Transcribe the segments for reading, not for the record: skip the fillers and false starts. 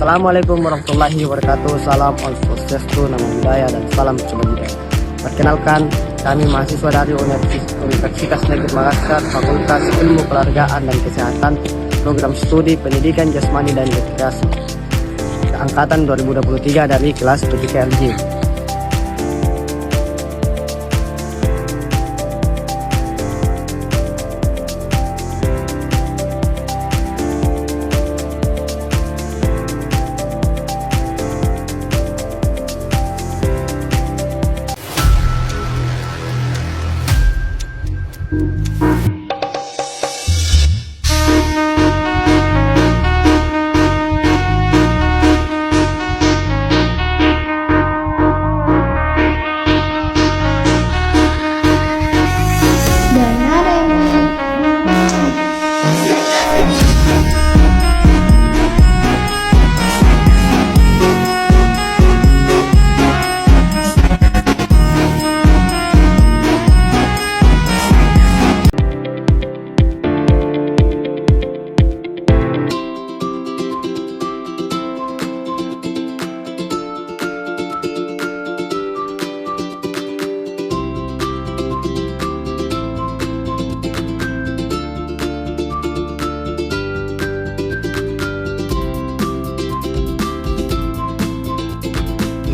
Assalamualaikum warahmatullahi wabarakatuh. Salam Om Swastiastu, Namo Buddhaya, dan salam kebajikan. Perkenalkan, kami mahasiswa dari Universitas Negeri Makassar, Fakultas Ilmu Keluargaan dan Kesehatan, Program Studi Pendidikan Jasmani dan Rekreasi, Angkatan 2023 dari kelas PTKLJ.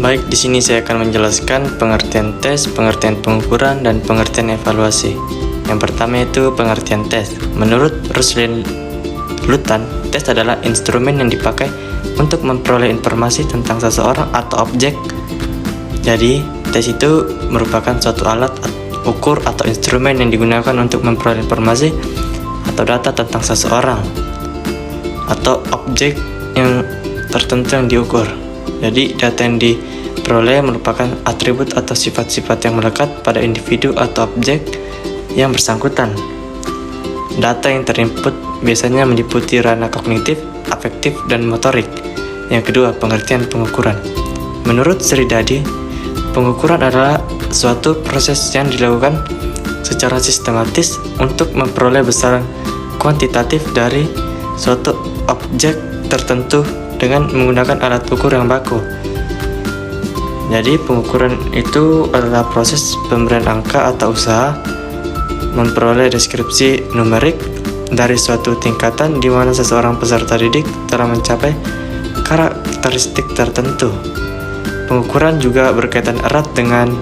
Baik, di sini saya akan menjelaskan pengertian tes, pengertian pengukuran, dan pengertian evaluasi. Yang pertama itu pengertian tes. Menurut Ruslan Lutan, tes adalah instrumen yang dipakai untuk memperoleh informasi tentang seseorang atau objek. Jadi, tes itu merupakan suatu alat ukur atau instrumen yang digunakan untuk memperoleh informasi atau data tentang seseorang atau objek yang tertentu yang diukur. Jadi, data yang diperoleh merupakan atribut atau sifat-sifat yang melekat pada individu atau objek yang bersangkutan. Data yang terinput biasanya meliputi ranah kognitif, afektif, dan motorik. Yang kedua, pengertian pengukuran. Menurut Sri Dadi, pengukuran adalah suatu proses yang dilakukan secara sistematis untuk memperoleh besaran kuantitatif dari suatu objek tertentu dengan menggunakan alat ukur yang baku. Jadi pengukuran itu adalah proses pemberian angka atau usaha memperoleh deskripsi numerik dari suatu tingkatan di mana seseorang peserta didik telah mencapai karakteristik tertentu. Pengukuran juga berkaitan erat dengan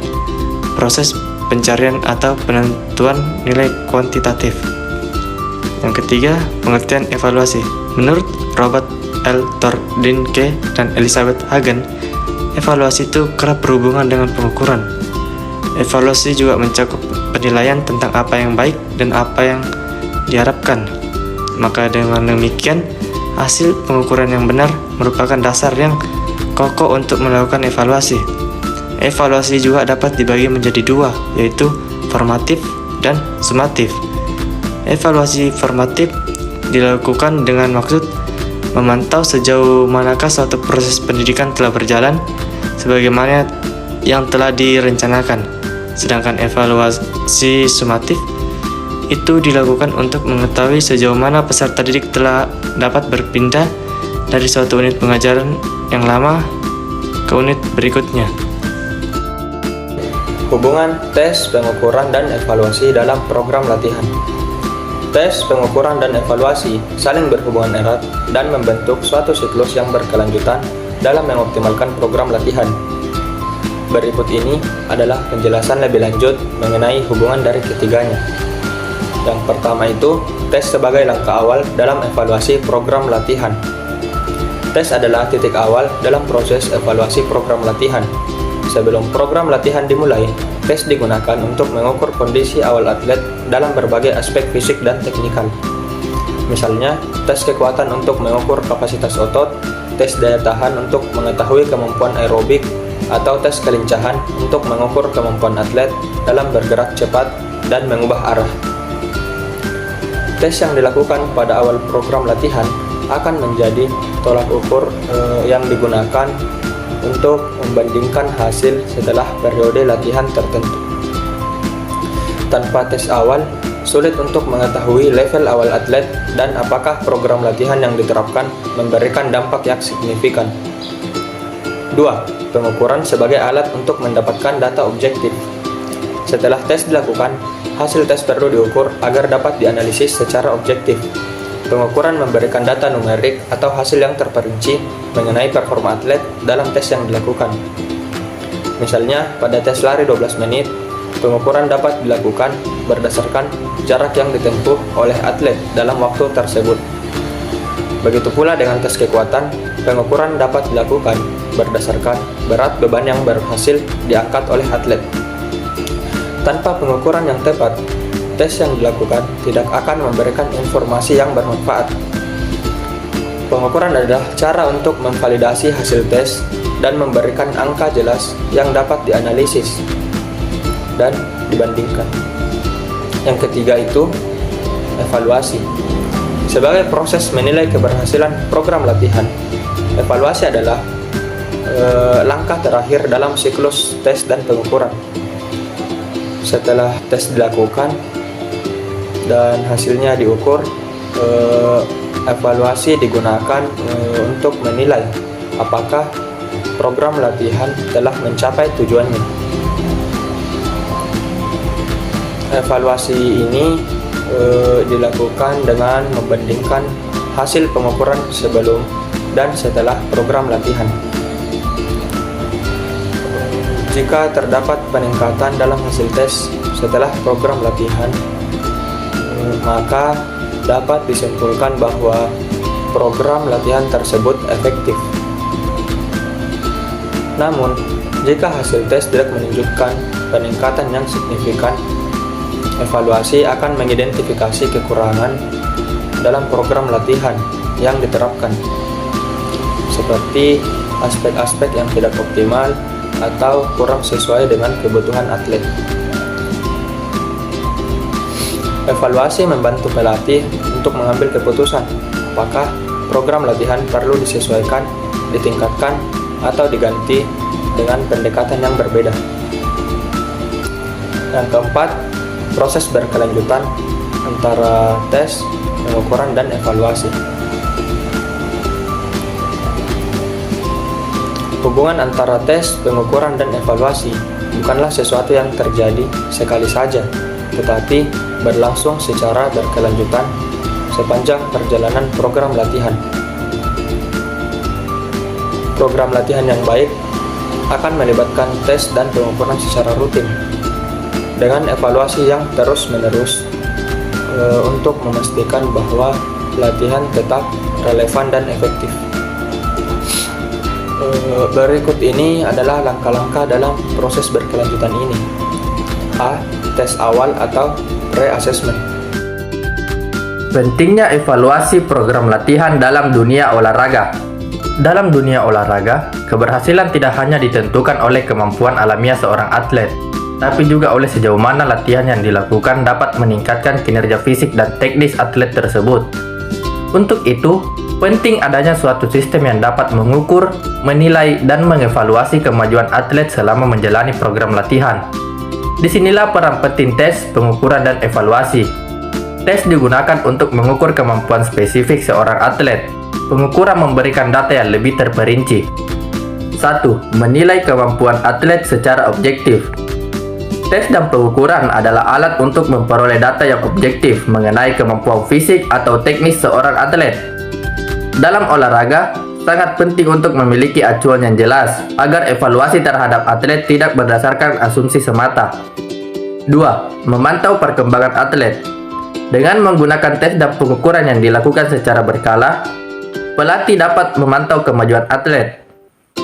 proses pencarian atau penentuan nilai kuantitatif. Yang ketiga, pengertian evaluasi. Menurut Robert L. Tordinke dan Elizabeth Hagen, evaluasi itu kerap berhubungan dengan pengukuran. Evaluasi juga mencakup penilaian tentang apa yang baik dan apa yang diharapkan. Maka dengan demikian, hasil pengukuran yang benar merupakan dasar yang kokoh untuk melakukan evaluasi. Evaluasi juga dapat dibagi menjadi dua, yaitu formatif dan sumatif. Evaluasi formatif dilakukan dengan maksud memantau sejauh manakah suatu proses pendidikan telah berjalan sebagaimana yang telah direncanakan. Sedangkan evaluasi sumatif itu dilakukan untuk mengetahui sejauh mana peserta didik telah dapat berpindah dari suatu unit pengajaran yang lama ke unit berikutnya. Hubungan tes, pengukuran, dan evaluasi dalam program latihan. Tes, pengukuran, dan evaluasi saling berhubungan erat dan membentuk suatu siklus yang berkelanjutan dalam mengoptimalkan program latihan. Berikut ini adalah penjelasan lebih lanjut mengenai hubungan dari ketiganya. Yang pertama itu, tes sebagai langkah awal dalam evaluasi program latihan. Tes adalah titik awal dalam proses evaluasi program latihan. Sebelum program latihan dimulai, tes digunakan untuk mengukur kondisi awal atlet dalam berbagai aspek fisik dan teknikal. Misalnya, tes kekuatan untuk mengukur kapasitas otot, tes daya tahan untuk mengetahui kemampuan aerobik, atau tes kelincahan untuk mengukur kemampuan atlet dalam bergerak cepat dan mengubah arah. Tes yang dilakukan pada awal program latihan akan menjadi tolak ukur yang digunakan untuk membandingkan hasil setelah periode latihan tertentu. Tanpa tes awal, sulit untuk mengetahui level awal atlet dan apakah program latihan yang diterapkan memberikan dampak yang signifikan. 2. Pengukuran sebagai alat untuk mendapatkan data objektif. Setelah tes dilakukan, hasil tes perlu diukur agar dapat dianalisis secara objektif. Pengukuran memberikan data numerik atau hasil yang terperinci mengenai performa atlet dalam tes yang dilakukan. Misalnya, pada tes lari 12 menit, pengukuran dapat dilakukan berdasarkan jarak yang ditempuh oleh atlet dalam waktu tersebut. Begitu pula dengan tes kekuatan, pengukuran dapat dilakukan berdasarkan berat beban yang berhasil diangkat oleh atlet. Tanpa pengukuran yang tepat, tes yang dilakukan tidak akan memberikan informasi yang bermanfaat. Pengukuran adalah cara untuk memvalidasi hasil tes dan memberikan angka jelas yang dapat dianalisis dan dibandingkan. Yang ketiga itu evaluasi. Sebagai proses menilai keberhasilan program latihan, evaluasi adalah langkah terakhir dalam siklus tes dan pengukuran. Setelah tes dilakukan dan hasilnya diukur, evaluasi digunakan untuk menilai apakah program latihan telah mencapai tujuannya. Evaluasi ini dilakukan dengan membandingkan hasil pengukuran sebelum dan setelah program latihan. Jika terdapat peningkatan dalam hasil tes setelah program latihan, maka dapat disimpulkan bahwa program latihan tersebut efektif. Namun, jika hasil tes tidak menunjukkan peningkatan yang signifikan, evaluasi akan mengidentifikasi kekurangan dalam program latihan yang diterapkan, seperti aspek-aspek yang tidak optimal atau kurang sesuai dengan kebutuhan atlet. Evaluasi membantu pelatih untuk mengambil keputusan apakah program latihan perlu disesuaikan, ditingkatkan, atau diganti dengan pendekatan yang berbeda. Yang keempat, proses berkelanjutan antara tes, pengukuran, dan evaluasi. Hubungan antara tes, pengukuran, dan evaluasi bukanlah sesuatu yang terjadi sekali saja, tetapi berlangsung secara berkelanjutan sepanjang perjalanan program latihan. Program latihan yang baik akan melibatkan tes dan pengukuran secara rutin, dengan evaluasi yang terus-menerus untuk memastikan bahwa latihan tetap relevan dan efektif. Berikut ini adalah langkah-langkah dalam proses berkelanjutan ini. A. Tes awal atau pre-assessment. Pentingnya evaluasi program latihan dalam dunia olahraga. Dalam dunia olahraga, keberhasilan tidak hanya ditentukan oleh kemampuan alamiah seorang atlet, tapi juga oleh sejauh mana latihan yang dilakukan dapat meningkatkan kinerja fisik dan teknis atlet tersebut. Untuk itu, penting adanya suatu sistem yang dapat mengukur, menilai, dan mengevaluasi kemajuan atlet selama menjalani program latihan. Disinilah peran penting tes, pengukuran, dan evaluasi. Tes digunakan untuk mengukur kemampuan spesifik seorang atlet. Pengukuran memberikan data yang lebih terperinci. 1. Menilai kemampuan atlet secara objektif. Tes dan pengukuran adalah alat untuk memperoleh data yang objektif mengenai kemampuan fisik atau teknis seorang atlet. Dalam olahraga, sangat penting untuk memiliki acuan yang jelas agar evaluasi terhadap atlet tidak berdasarkan asumsi semata. 2. Memantau perkembangan atlet. Dengan menggunakan tes dan pengukuran yang dilakukan secara berkala, pelatih dapat memantau kemajuan atlet.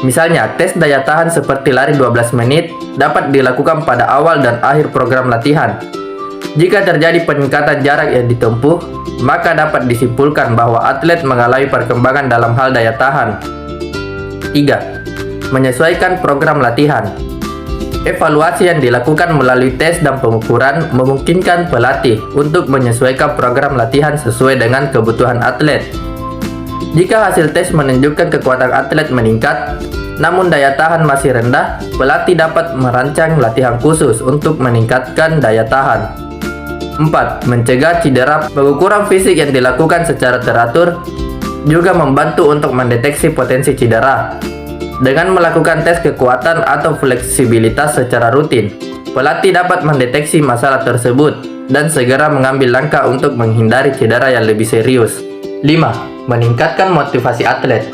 Misalnya, tes daya tahan seperti lari 12 menit dapat dilakukan pada awal dan akhir program latihan. Jika terjadi peningkatan jarak yang ditempuh, maka dapat disimpulkan bahwa atlet mengalami perkembangan dalam hal daya tahan. 3. Menyesuaikan program latihan. Evaluasi yang dilakukan melalui tes dan pengukuran memungkinkan pelatih untuk menyesuaikan program latihan sesuai dengan kebutuhan atlet. Jika hasil tes menunjukkan kekuatan atlet meningkat, namun daya tahan masih rendah, pelatih dapat merancang latihan khusus untuk meningkatkan daya tahan. 4. Mencegah cedera. Pengukuran fisik yang dilakukan secara teratur juga membantu untuk mendeteksi potensi cedera. Dengan melakukan tes kekuatan atau fleksibilitas secara rutin, pelatih dapat mendeteksi masalah tersebut dan segera mengambil langkah untuk menghindari cedera yang lebih serius. 5. Meningkatkan motivasi atlet.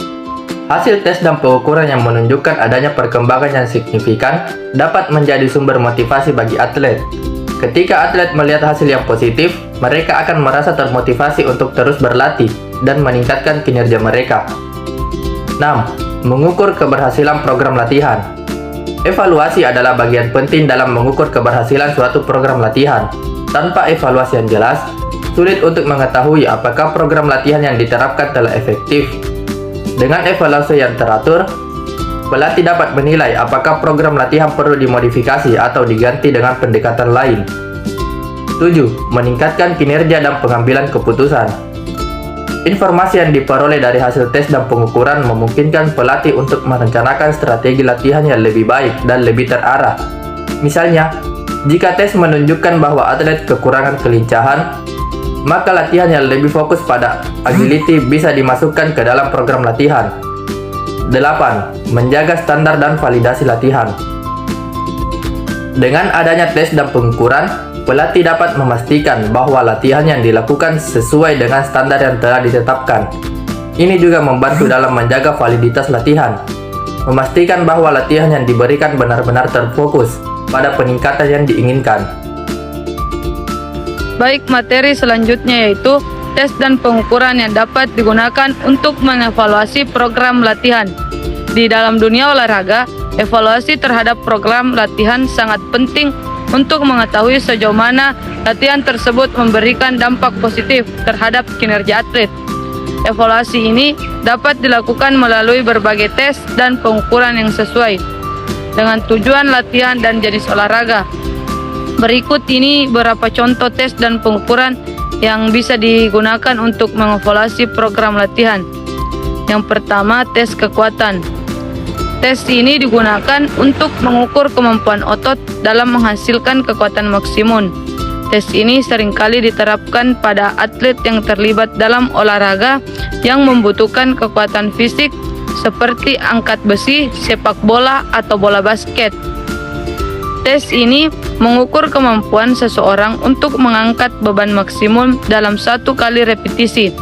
Hasil tes dan pengukuran yang menunjukkan adanya perkembangan yang signifikan dapat menjadi sumber motivasi bagi atlet. Ketika atlet melihat hasil yang positif, mereka akan merasa termotivasi untuk terus berlatih dan meningkatkan kinerja mereka. 6. Mengukur keberhasilan program latihan. Evaluasi adalah bagian penting dalam mengukur keberhasilan suatu program latihan. Tanpa evaluasi yang jelas, sulit untuk mengetahui apakah program latihan yang diterapkan telah efektif. Dengan evaluasi yang teratur, pelatih dapat menilai apakah program latihan perlu dimodifikasi atau diganti dengan pendekatan lain. 7. Meningkatkan kinerja dan pengambilan keputusan. Informasi yang diperoleh dari hasil tes dan pengukuran memungkinkan pelatih untuk merencanakan strategi latihan yang lebih baik dan lebih terarah. Misalnya, jika tes menunjukkan bahwa atlet kekurangan kelincahan, maka latihan yang lebih fokus pada agility bisa dimasukkan ke dalam program latihan. 8. Menjaga standar dan validasi latihan. Dengan adanya tes dan pengukuran, pelatih dapat memastikan bahwa latihan yang dilakukan sesuai dengan standar yang telah ditetapkan. Ini juga membantu dalam menjaga validitas latihan, memastikan bahwa latihan yang diberikan benar-benar terfokus pada peningkatan yang diinginkan. Baik, materi selanjutnya yaitu tes dan pengukuran yang dapat digunakan untuk mengevaluasi program latihan. Di dalam dunia olahraga, evaluasi terhadap program latihan sangat penting untuk mengetahui sejauh mana latihan tersebut memberikan dampak positif terhadap kinerja atlet. Evaluasi ini dapat dilakukan melalui berbagai tes dan pengukuran yang sesuai dengan tujuan latihan dan jenis olahraga. Berikut ini beberapa contoh tes dan pengukuran yang bisa digunakan untuk mengevaluasi program latihan. Yang pertama, tes kekuatan. Tes ini digunakan untuk mengukur kemampuan otot dalam menghasilkan kekuatan maksimum. Tes ini seringkali diterapkan pada atlet yang terlibat dalam olahraga yang membutuhkan kekuatan fisik seperti angkat besi, sepak bola, atau bola basket. Tes ini mengukur kemampuan seseorang untuk mengangkat beban maksimum dalam 1 kali repetisi,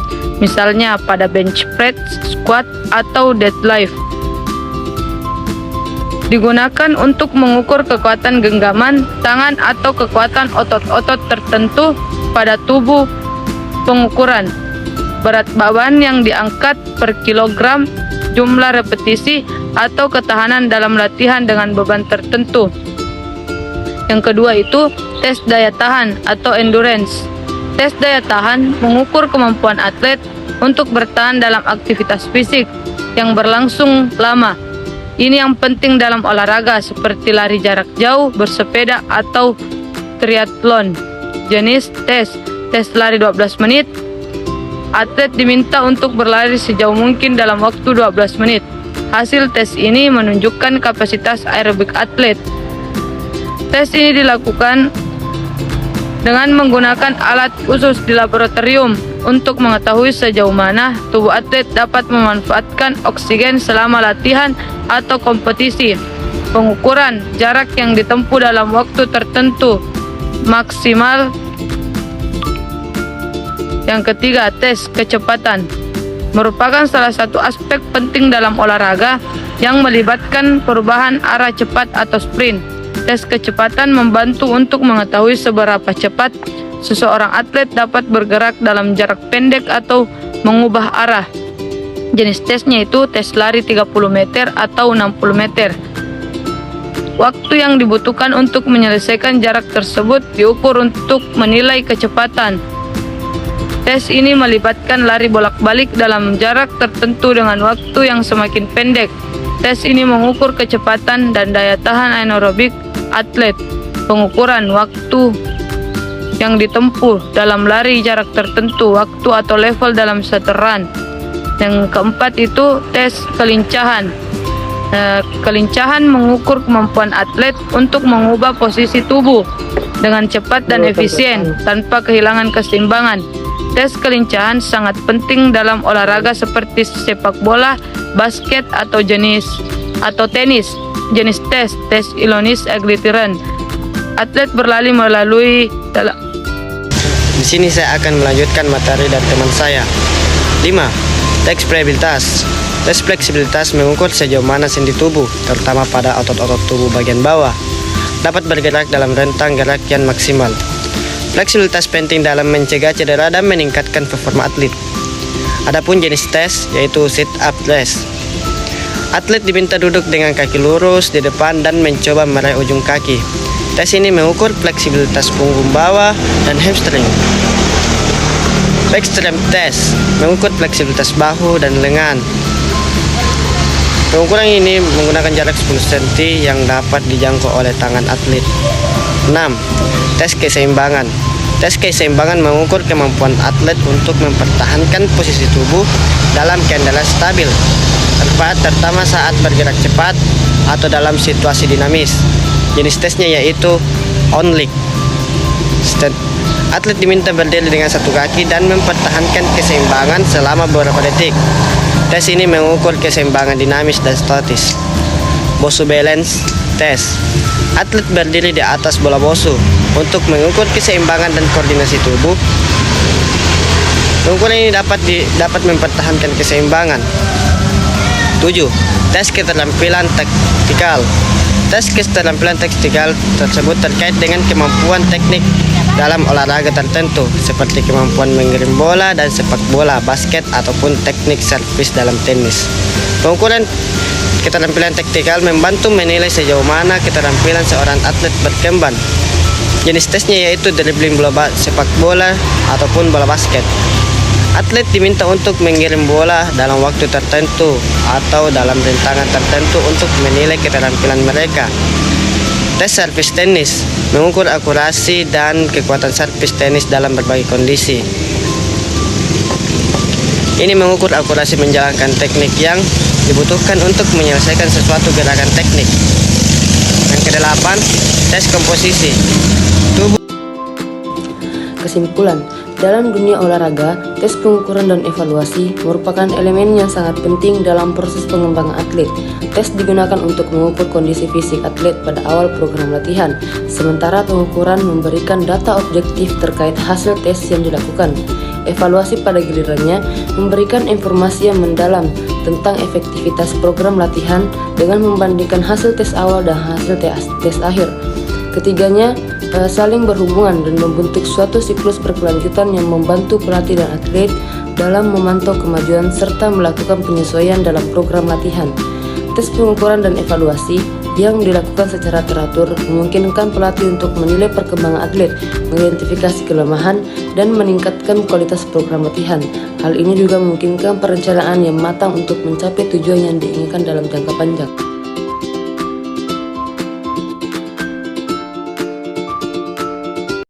misalnya pada bench press, squat, atau deadlift. Digunakan untuk mengukur kekuatan genggaman tangan atau kekuatan otot-otot tertentu pada tubuh. Pengukuran berat beban yang diangkat per kilogram, jumlah repetisi, atau ketahanan dalam latihan dengan beban tertentu. Yang kedua itu tes daya tahan atau endurance. Tes daya tahan mengukur kemampuan atlet untuk bertahan dalam aktivitas fisik yang berlangsung lama. Ini yang penting dalam olahraga seperti lari jarak jauh, bersepeda, atau triathlon. Jenis tes lari 12 menit. Atlet diminta untuk berlari sejauh mungkin dalam waktu 12 menit. Hasil tes ini menunjukkan kapasitas aerobik atlet. Tes ini dilakukan dengan menggunakan alat khusus di laboratorium untuk mengetahui sejauh mana tubuh atlet dapat memanfaatkan oksigen selama latihan atau kompetisi. Pengukuran jarak yang ditempuh dalam waktu tertentu maksimal. Yang ketiga, tes kecepatan merupakan salah satu aspek penting dalam olahraga yang melibatkan perubahan arah cepat atau sprint. Tes kecepatan membantu untuk mengetahui seberapa cepat seseorang atlet dapat bergerak dalam jarak pendek atau mengubah arah. Jenis tesnya itu tes lari 30 meter atau 60 meter. Waktu yang dibutuhkan untuk menyelesaikan jarak tersebut diukur untuk menilai kecepatan. Tes ini melibatkan lari bolak-balik dalam jarak tertentu dengan waktu yang semakin pendek. Tes ini mengukur kecepatan dan daya tahan anaerobik atlet. Pengukuran waktu yang ditempuh dalam lari jarak tertentu, waktu atau level dalam satu run. Yang keempat itu tes kelincahan. kelincahan mengukur kemampuan atlet untuk mengubah posisi tubuh dengan cepat dan efisien tanpa kehilangan keseimbangan. Tes kelincahan sangat penting dalam olahraga seperti sepak bola, basket atau tenis. Jenis tes Illinois Agility Run. Atlet berlari melalui Di sini saya akan melanjutkan materi dari teman saya. 5. Tes fleksibilitas. Tes fleksibilitas mengukur sejauh mana sendi tubuh, terutama pada otot-otot tubuh bagian bawah, dapat bergerak dalam rentang gerak yang maksimal. Fleksibilitas penting dalam mencegah cedera dan meningkatkan performa atlet. Adapun jenis tes yaitu sit-up test. Atlet diminta duduk dengan kaki lurus di depan dan mencoba meraih ujung kaki. Tes ini mengukur fleksibilitas punggung bawah dan hamstring. Backstrap test mengukur fleksibilitas bahu dan lengan. Pengukuran ini menggunakan jarak 10 cm yang dapat dijangkau oleh tangan atlet. 6. Tes keseimbangan. Tes keseimbangan mengukur kemampuan atlet untuk mempertahankan posisi tubuh dalam keadaan stabil, terutama saat bergerak cepat atau dalam situasi dinamis. Jenis tesnya yaitu on leg. Atlet diminta berdiri dengan satu kaki dan mempertahankan keseimbangan selama beberapa detik. Tes ini mengukur keseimbangan dinamis dan statis. Bosu balance test. Atlet berdiri di atas bola bosu untuk mengukur keseimbangan dan koordinasi tubuh. Pengukuran ini dapat mempertahankan keseimbangan. 7. Tes keterampilan taktikal. Tes keterampilan taktikal tersebut terkait dengan kemampuan teknik dalam olahraga tertentu, seperti kemampuan mengirim bola dan sepak bola, basket, ataupun teknik servis dalam tenis. Pengukuran keterampilan taktikal membantu menilai sejauh mana keterampilan seorang atlet berkembang. Jenis tesnya yaitu dribbling bola sepak bola ataupun bola basket. Atlet diminta untuk mengirim bola dalam waktu tertentu atau dalam rintangan tertentu untuk menilai keterampilan mereka. Tes servis tenis mengukur akurasi dan kekuatan servis tenis dalam berbagai kondisi. Ini mengukur akurasi menjalankan teknik yang dibutuhkan untuk menyelesaikan sesuatu gerakan teknik. Yang ke-8, tes komposisi tubuh. Kesimpulan, dalam dunia olahraga, tes pengukuran dan evaluasi merupakan elemen yang sangat penting dalam proses pengembangan atlet. Tes digunakan untuk mengukur kondisi fisik atlet pada awal program latihan, sementara pengukuran memberikan data objektif terkait hasil tes yang dilakukan. Evaluasi pada gilirannya memberikan informasi yang mendalam tentang efektivitas program latihan dengan membandingkan hasil tes awal dan hasil tes akhir. Ketiganya saling berhubungan dan membentuk suatu siklus berkelanjutan yang membantu pelatih dan atlet dalam memantau kemajuan serta melakukan penyesuaian dalam program latihan. Tes pengukuran dan evaluasi yang dilakukan secara teratur memungkinkan pelatih untuk menilai perkembangan atlet, mengidentifikasi kelemahan, dan meningkatkan kualitas program latihan. Hal ini juga memungkinkan perencanaan yang matang untuk mencapai tujuan yang diinginkan dalam jangka panjang.